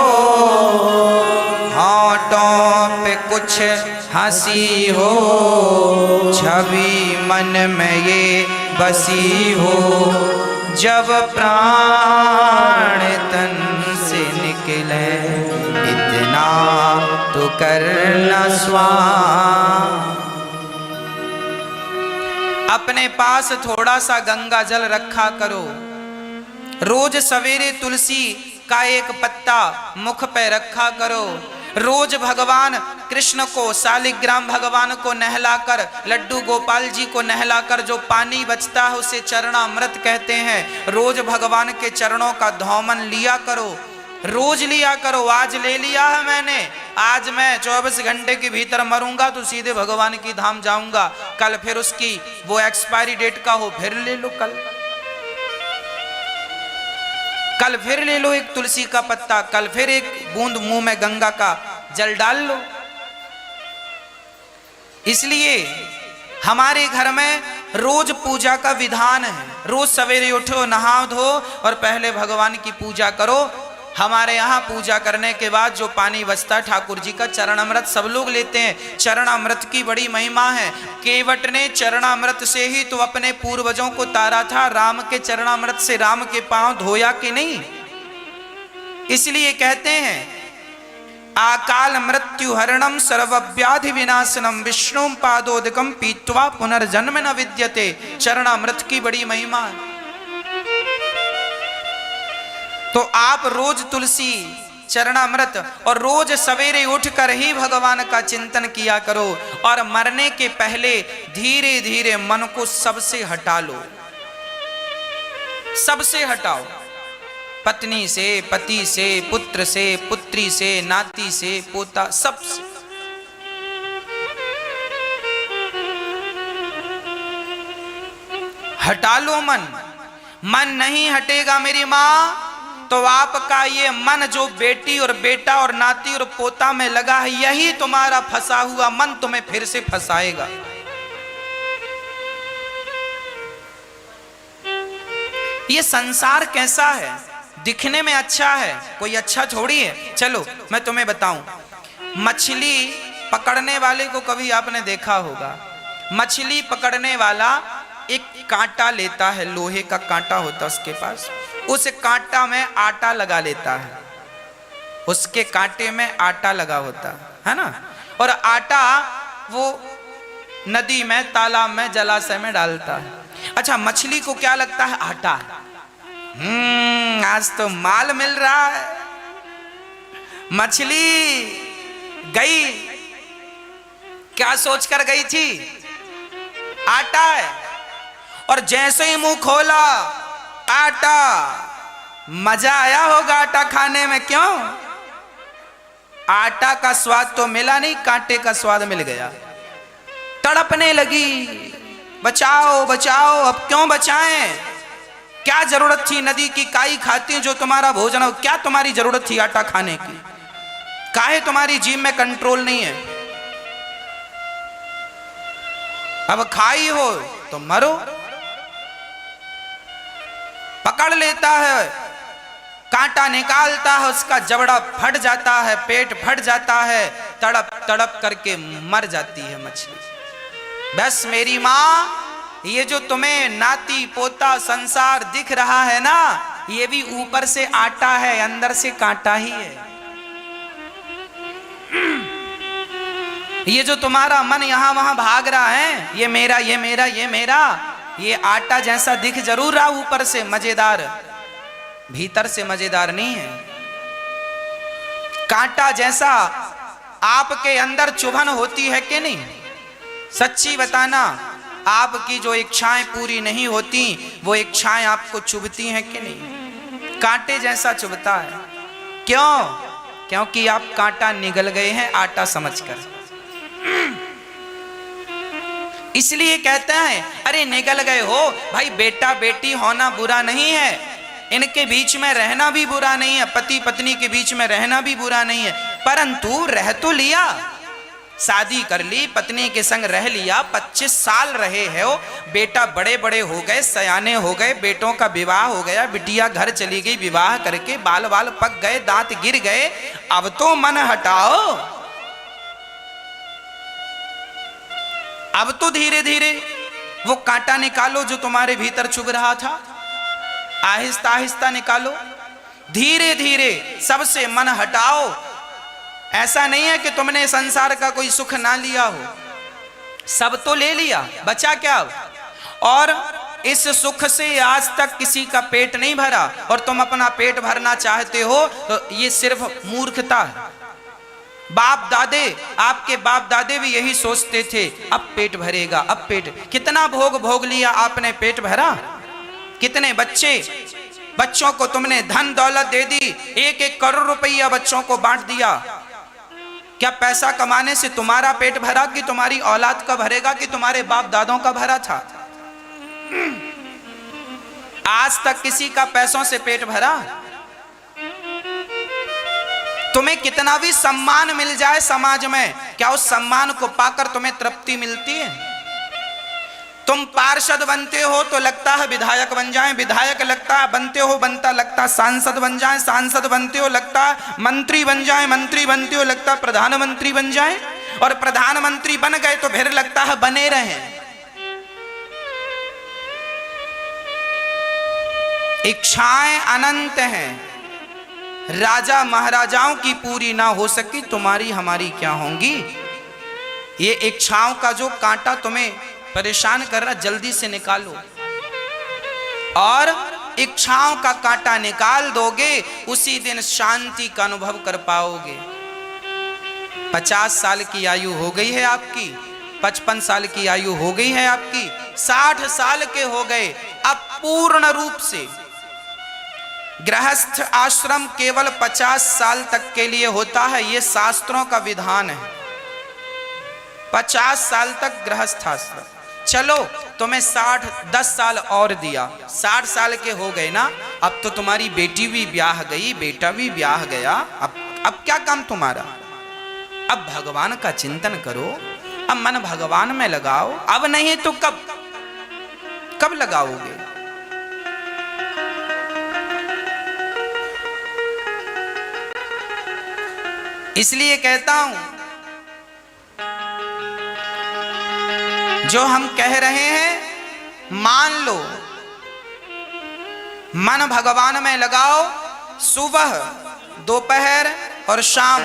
होठों पे कुछ हंसी हो, छवि मन में ये बसी हो, जब प्राण तन से निकले इतना तो करना स्वाहा। अपने पास थोड़ा सा गंगा जल रखा करो, रोज सवेरे तुलसी का एक पत्ता मुख पे रखा करो, रोज भगवान कृष्ण को, शालिग्राम भगवान को नहलाकर, लड्डू गोपाल जी को नहलाकर जो पानी बचता है उसे चरणामृत कहते हैं। रोज भगवान के चरणों का धौमन लिया करो, रोज लिया करो। आज ले लिया है मैंने, आज मैं 24 घंटे के भीतर मरूंगा तो सीधे भगवान की धाम जाऊंगा, कल फिर उसकी वो एक्सपायरी डेट का हो फिर ले लो, कल फिर ले लो एक तुलसी का पत्ता, कल फिर एक बूंद मुंह में गंगा का जल डाल लो। इसलिए हमारे घर में रोज पूजा का विधान है, रोज सवेरे उठो, नहाओ धो और पहले भगवान की पूजा करो। हमारे यहाँ पूजा करने के बाद जो पानी बचता है ठाकुर जी का चरणामृत सब लोग लेते हैं। चरणामृत की बड़ी महिमा है। केवट ने चरणामृत से ही तो अपने पूर्वजों को तारा था। राम के चरणामृत से राम के पांव धोया कि नहीं? इसलिए कहते हैं आकाल मृत्यु हरणम सर्वव्याधि विनाशनम विष्णुम पादोदकम पीत्वा पुनर्जन्म न विद्यते। चरणामृत की बड़ी महिमा है। तो आप रोज तुलसी, चरणामृत और रोज सवेरे उठकर ही भगवान का चिंतन किया करो। और मरने के पहले धीरे धीरे मन को सबसे हटा लो, सबसे हटाओ। पत्नी से, पति से, पुत्र से, पुत्री से, नाती से, पोता, सबसे। हटा लो मन। मन नहीं हटेगा मेरी मां तो आपका ये मन जो बेटी और बेटा और नाती और पोता में लगा है, यही तुम्हारा फंसा हुआ मन तुम्हें फिर से फंसाएगा। ये संसार कैसा है? दिखने में अच्छा है, कोई अच्छा थोड़ी है। चलो मैं तुम्हें बताऊं, मछली पकड़ने वाले को कभी आपने देखा होगा। मछली पकड़ने वाला एक कांटा लेता है, लोहे का कांटा होता है उसके पास, उस कांटा में आटा लगा लेता है, उसके कांटे में आटा लगा होता है ना, और आटा वो नदी में, तालाब में, जलाशय में डालता है। अच्छा, मछली को क्या लगता है? आटा। आज तो माल मिल रहा है। मछली गई, क्या सोचकर गई थी? आटा है। और जैसे ही मुंह खोला, आटा। मजा आया होगा आटा खाने में, क्यों? आटा का स्वाद तो मिला नहीं, कांटे का स्वाद मिल गया। तड़पने लगी, बचाओ बचाओ। अब क्यों बचाएं? क्या जरूरत थी? नदी की काई खाती जो तुम्हारा भोजन हो, क्या तुम्हारी जरूरत थी आटा खाने की? काहे तुम्हारी जीभ में कंट्रोल नहीं है? अब खाई हो तो मरो। पकड़ लेता है, कांटा निकालता है, उसका जबड़ा फट जाता है, पेट फट जाता है, तड़प तड़प करके मर जाती है मछली। बस मेरी माँ, ये जो तुम्हें नाती पोता संसार दिख रहा है ना, ये भी ऊपर से आटा है, अंदर से कांटा ही है। ये जो तुम्हारा मन यहां वहां भाग रहा है, ये मेरा, ये मेरा, ये मेरा, ये आटा जैसा दिख जरूर रहा ऊपर से मजेदार, भीतर से मजेदार नहीं है। कांटा जैसा आपके अंदर चुभन होती है कि नहीं? सच्ची बताना, आपकी जो इच्छाएं पूरी नहीं होती, वो इच्छाएं आपको चुभती हैं कि नहीं? कांटे जैसा चुभता है। क्यों? क्योंकि आप कांटा निगल गए हैं आटा समझकर। इसलिए कहते हैं, अरे निगल गए हो भाई, बेटा बेटी होना बुरा नहीं है, इनके बीच में रहना भी बुरा नहीं है, पति पत्नी के बीच में रहना भी बुरा नहीं है, परंतु रह तो लिया, शादी कर ली, पत्नी के संग रह लिया, 25 साल रहे हो, बेटा बड़े बड़े हो गए, सयाने हो गए, बेटों का विवाह हो गया, बिटिया घर चली गई विवाह करके, बाल बाल पक गए, दांत गिर गए, अब तो मन हटाओ, अब तो धीरे धीरे वो कांटा निकालो जो तुम्हारे भीतर चुभ रहा था, आहिस्ता आहिस्ता निकालो, धीरे धीरे सबसे मन हटाओ। ऐसा नहीं है कि तुमने संसार का कोई सुख ना लिया हो, सब तो ले लिया, बचा क्या अब? और इस सुख से आज तक किसी का पेट नहीं भरा और तुम अपना पेट भरना चाहते हो, तो ये सिर्फ मूर्खता है। बाप दादे, आपके बाप दादे भी यही सोचते थे, अब पेट भरेगा, अब पेट, कितना भोग भोग लिया आपने, पेट भरा? कितने बच्चों को तुमने धन दौलत दे दी, 1-1 करोड़ रुपया बच्चों को बांट दिया, क्या पैसा कमाने से तुम्हारा पेट भरा कि तुम्हारी औलाद का भरेगा कि तुम्हारे बाप दादों का भरा था? आज तक किसी का पैसों से पेट भरा? तुम्हें कितना भी सम्मान मिल जाए समाज में, क्या उस सम्मान को पाकर तुम्हें तृप्ति मिलती है? तुम पार्षद बनते हो तो लगता है विधायक बन जाएं, विधायक लगता है बनता लगता सांसद बन जाएं, सांसद बनते हो लगता मंत्री बन जाएं, मंत्री बनते हो लगता प्रधानमंत्री बन जाएं, और प्रधानमंत्री बन गए तो फिर लगता है बने रहें। इच्छाएं अनंत हैं, राजा महाराजाओं की पूरी ना हो सकी, तुम्हारी हमारी क्या होंगी? ये इच्छाओं का जो कांटा तुम्हें परेशान कर रहा, जल्दी से निकालो, और इच्छाओं का कांटा निकाल दोगे, उसी दिन शांति का अनुभव कर पाओगे। 50 साल की आयु हो गई है आपकी, 55 साल की आयु हो गई है आपकी, 60 साल के हो गए, अब पूर्ण रूप से गृहस्थ आश्रम केवल 50 साल तक के लिए होता है, ये शास्त्रों का विधान है। 50 साल तक गृहस्थ आश्रम, चलो तुम्हें 10 साल और दिया, 60 साल के हो गए ना, अब तो तुम्हारी बेटी भी ब्याह गई, बेटा भी ब्याह गया, अब क्या काम तुम्हारा? अब भगवान का चिंतन करो, अब मन भगवान में लगाओ, अब नहीं तो कब लगाओगे? इसलिए कहता हूं, जो हम कह रहे हैं मान लो, मन भगवान में लगाओ, सुबह, दोपहर और शाम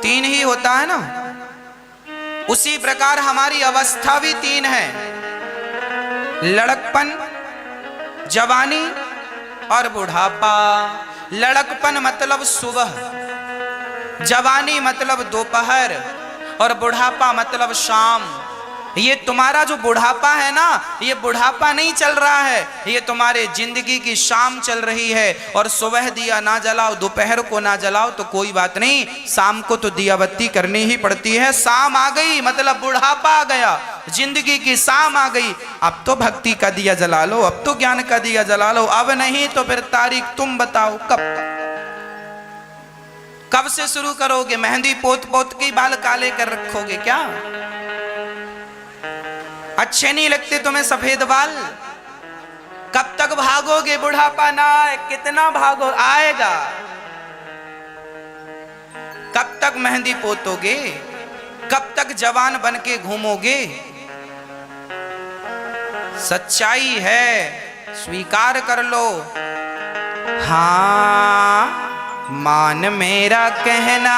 3 ही होता है ना, उसी प्रकार हमारी अवस्था भी 3 है, लड़कपन, जवानी और बुढ़ापा। लड़कपन मतलब सुबह, जवानी मतलब दोपहर, और बुढ़ापा मतलब शाम। ये तुम्हारा जो बुढ़ापा है ना, ये बुढ़ापा नहीं चल रहा है, ये तुम्हारे जिंदगी की शाम चल रही है। और सुबह दिया ना जलाओ, दोपहर को ना जलाओ तो कोई बात नहीं, शाम को तो दिया बत्ती करनी ही पड़ती है। शाम आ गई मतलब बुढ़ापा आ गया, जिंदगी की शाम आ गई, अब तो भक्ति का दिया जला लो, अब तो ज्ञान का दिया जला लो, अब नहीं तो फिर तारीख तुम बताओ कब से शुरू करोगे? मेहंदी पोत पोत के बाल काले कर रखोगे क्या? अच्छे नहीं लगते तुम्हें सफेद बाल? कब तक भागोगे? बुढ़ापा ना आए, कितना भागो, आएगा। कब तक मेहंदी पोतोगे? कब तक जवान बन के घूमोगे? सच्चाई है, स्वीकार कर लो। हाँ, मान मेरा कहना,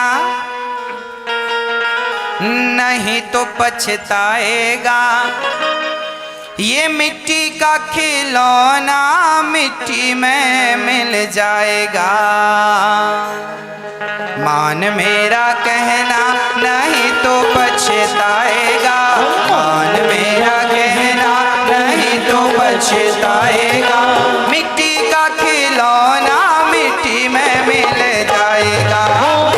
नहीं तो पछताएगा। ये मिट्टी का खिलौना मिट्टी में मिल जाएगा। मान मेरा कहना, नहीं तो पछताएगा। मान मेरा कहना, नहीं तो पछताएगा। मिट्टी का खिलौना मिट्टी में मिल जाएगा।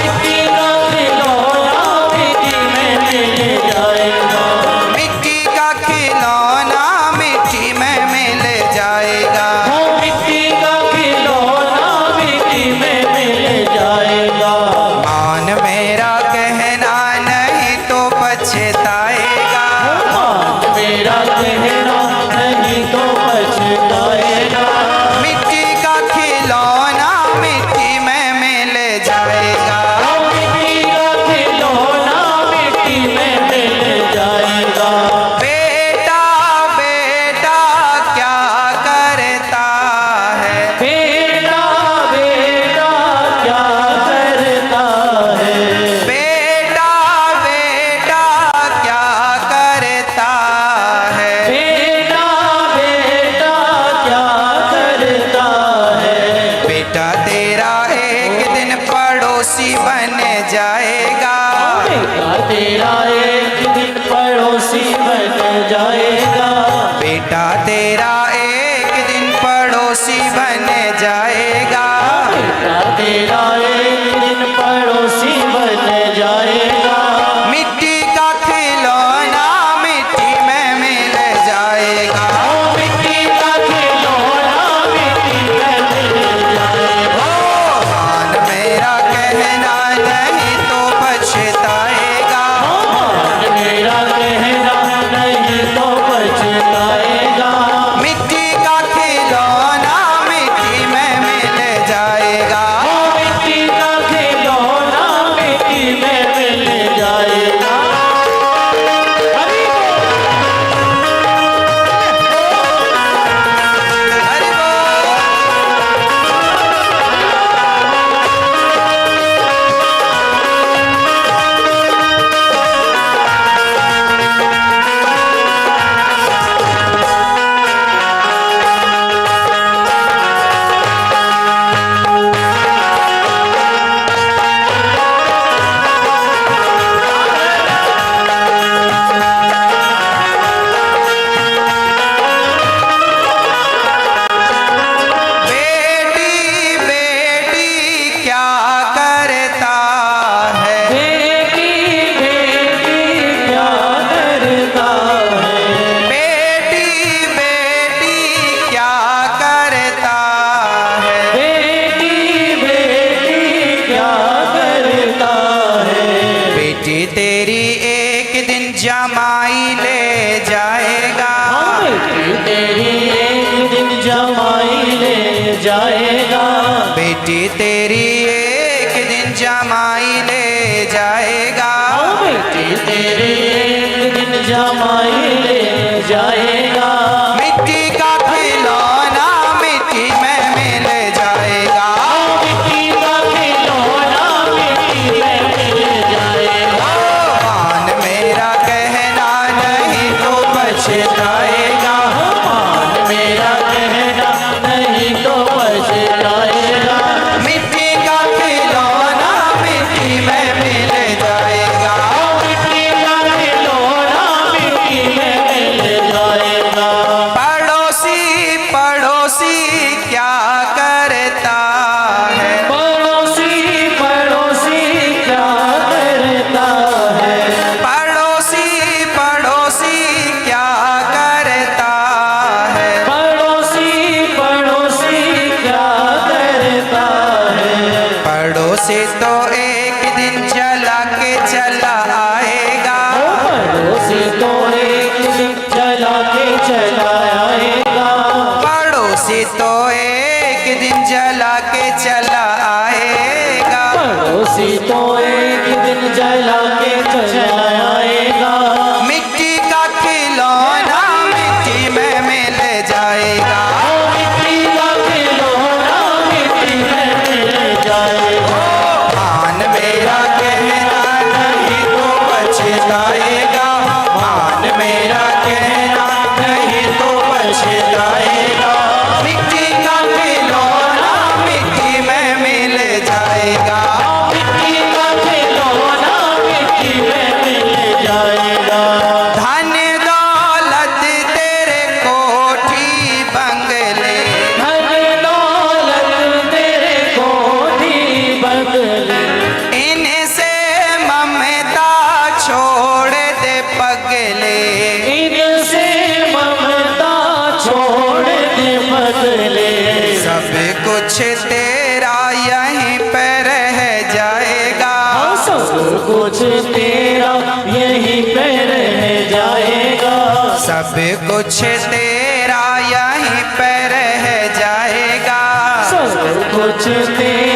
मिट्टी का खिलौना मिट्टी में मिल जाएगा। मिट्टी का खिलौना मिट्टी में मिल जाएगा। मिट्टी का खिलौना मिट्टी में मिल जाएगा। मान मेरा कहना, पड़ोसी बन जाएगा। बेटा तेरा एक दिन पड़ोसी बन जाएगा। बेटा तेरा एक दिन पड़ोसी बन जाएगा। बेटा तेरा एक दिन पड़ोसी बन जाएगा। मिट्टी का खिलौना मिट्टी में मिल जाएगा। मिट्टी का खिलौना मिट्टी में मिल जाएगा। मान मेरा कहना नहीं तो पछताएगा। मेरा कहना नहीं तो पछताएगा। मिट्टी का खिलौना मिट्टी में मिल जाएगा। मिट्टी का खिलौना मिट्टी में मिल जाएगा। हरि बोल। बेटी बेटी क्या करता है। बेटी बेटी क्या करता है। बेटी बेटी क्या करता है। बेटी बेटी क्या करता है। बेटी तेरी एक दिन जमाई ले जाएगा। बेटी तेरी एक दिन जमाई ले जाएगा। बेटी तेरी एक दिन जमाई ले जाएगा। बेटी तेरी एक दिन जमाई ले जाएगा। मिट्टी का खिलौना मिट्टी में मिल जाएगा। मिट्टी का खिलौना मिट्टी में मिल जाएगा। मान मेरा कहना नहीं तो पछताएगा। मान मेरा कहना नहीं तो पछताएगा। मिट्टी का खिलौना मिट्टी में मिल जाएगा। मिट्टी का खिलौना मिट्टी में मिल जाएगा। पड़ोसी पड़ोसी क्या करता है। पड़ोसी पड़ोसी क्या करता है। पड़ोसी पड़ोसी क्या करता है। पड़ोसी पड़ोसी क्या करता है। पड़ोसी तो एक दिन जला के चला आएगा। पड़ोसी तो एक दिन जला के चला आएगा। पड़ोसी तो एक दिन जला के चला आएगा। पड़ोसी तो एक दिन जला के चला आएगा। मिट्टी का खिलौना मिट्टी में मिल जाएगा। मिट्टी का खिलौना मिट्टी में मिल जाएगा। मान मेरा कहना नहीं तो पछताएगा। मान मेरा कहना नहीं तो पछताएगा। मिट्टी का खिलौना मिट्टी में मिल जाएगा। मिट्टी का खिलौना मिट्टी में मिल जाएगा। धन दौलत तेरे कोठी बंगले। धन दौलत तेरे कोठी बंगले। इनसे ममता छोड़ दे पगले। इनसे ममता छोड़ दे बदले। सब कुछ तेरा यहीं पे रह जाएगा। सब कुछ तेरा यहीं पे रह जाएगा। सब कुछ तेरा यहीं पे रह जाएगा। सब कुछ तेरा